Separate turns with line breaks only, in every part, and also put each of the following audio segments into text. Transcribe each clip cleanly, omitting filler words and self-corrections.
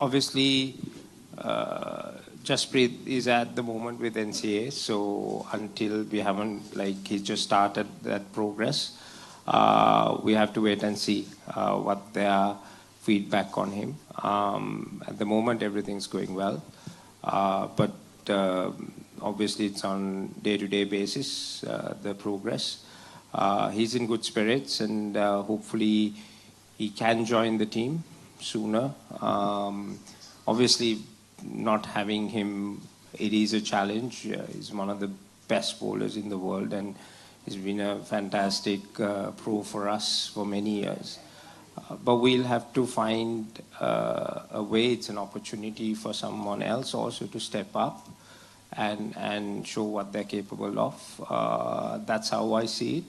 Obviously, Jasprit is at the moment with NCA, so until we haven't, like, he just started that progress, we have to wait and see what their feedback on him. At the moment, everything's going well, but obviously it's on day-to-day basis, the progress. He's in good spirits, and hopefully he can join the team sooner. Obviously, not having him, it is a challenge. He's one of the best bowlers in the world, and he's been a fantastic pro for us for many years. But we'll have to find a way. It's an opportunity for someone else also to step up and show what they're capable of. That's how I see it.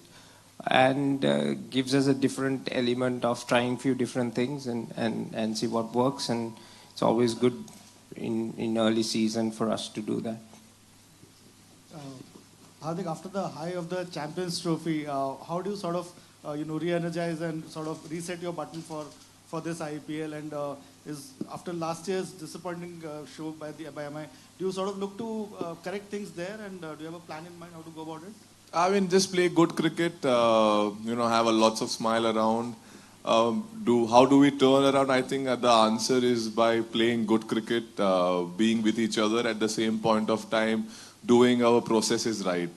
And gives us a different element of trying a few different things and see what works. And it's always good in early season for us to do that.
Hardik, after the high of the Champions Trophy, how do you sort of re-energize and sort of reset your button for this IPL? And is after last year's disappointing show by MI, do you sort of look to correct things there? And do you have a plan in mind how to go about it?
I mean, just play good cricket, have a lots of smile around. How do we turn around? I think the answer is by playing good cricket, being with each other at the same point of time, doing our processes right.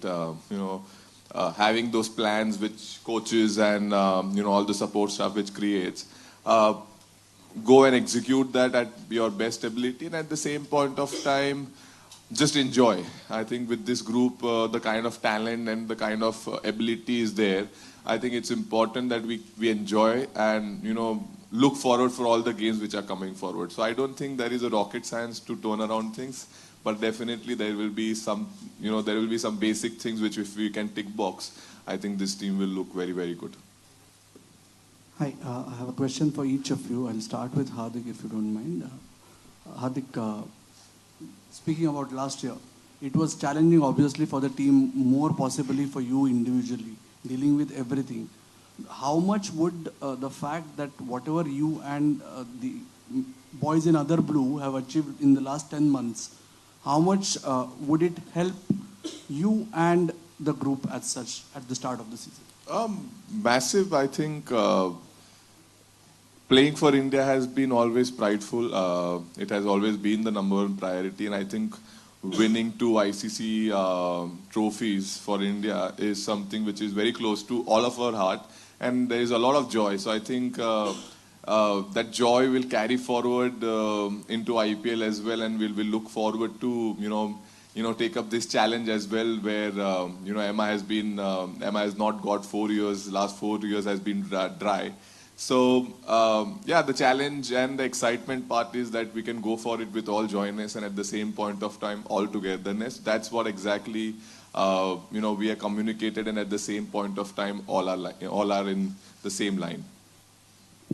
Having those plans which coaches and all the support staff which creates. Go and execute that at your best ability, and at the same point of time, just enjoy. I think with this group, the kind of talent and the kind of ability is there. I think it's important that we enjoy and, look forward for all the games which are coming forward. So I don't think there is a rocket science to turn around things, but definitely there will be some, some basic things which if we can tick box, I think this team will look very, very good.
Hi, I have a question for each of you. I'll start with Hardik if you don't mind. Hardik, speaking about last year, it was challenging obviously for the team, more possibly for you individually, dealing with everything. How much would the fact that whatever you and the boys in Other Blue have achieved in the last 10 months, how much would it help you and the group as such at the start of the season?
Massive, I think. Playing for India has been always prideful. It has always been the number one priority, and I think winning 2 ICC trophies for India is something which is very close to all of our heart, and there is a lot of joy. So I think that joy will carry forward into IPL as well, and we'll look forward to take up this challenge as well, where Emma has not got 4 years. Last 4 years has been dry. So, the challenge and the excitement part is that we can go for it with all joyness and at the same point of time, all togetherness. That's what exactly, we are communicated, and at the same point of time, all are in the same line.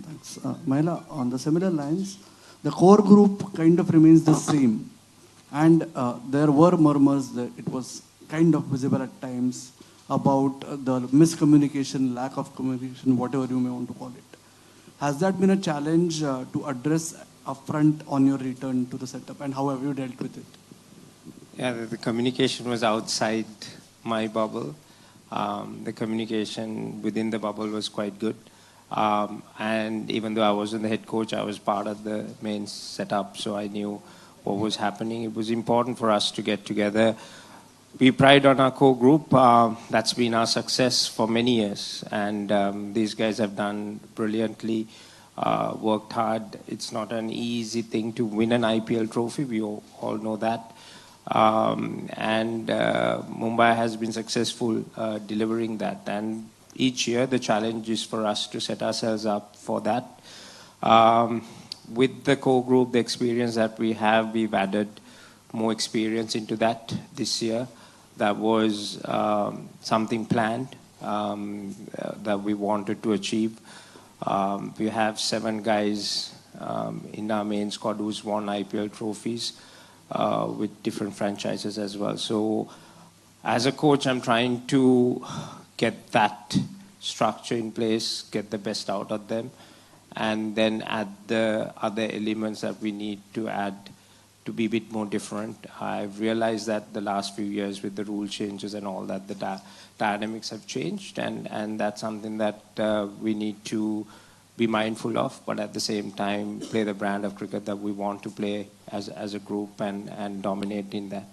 Thanks. Mahela, on the similar lines, the core group kind of remains the same. And there were murmurs that it was kind of visible at times about the miscommunication, lack of communication, whatever you may want to call it. Has that been a challenge to address upfront on your return to the setup, and how have you dealt with it?
Yeah, the communication was outside my bubble. The communication within the bubble was quite good. And even though I wasn't the head coach, I was part of the main setup, so I knew what was happening. It was important for us to get together. We pride on our core group. That's been our success for many years. And these guys have done brilliantly, worked hard. It's not an easy thing to win an IPL trophy. We all know that. And Mumbai has been successful delivering that. And each year the challenge is for us to set ourselves up for that. With the core group, the experience that we have, we've added more experience into that this year. That was something planned that we wanted to achieve. We have 7 guys in our main squad who's won IPL trophies with different franchises as well. So as a coach, I'm trying to get that structure in place, get the best out of them, and then add the other elements that we need to add to be a bit more different. I've realized that the last few years with the rule changes and all that, the dynamics have changed, and that's something that we need to be mindful of, but at the same time play the brand of cricket that we want to play as a group and dominate in that.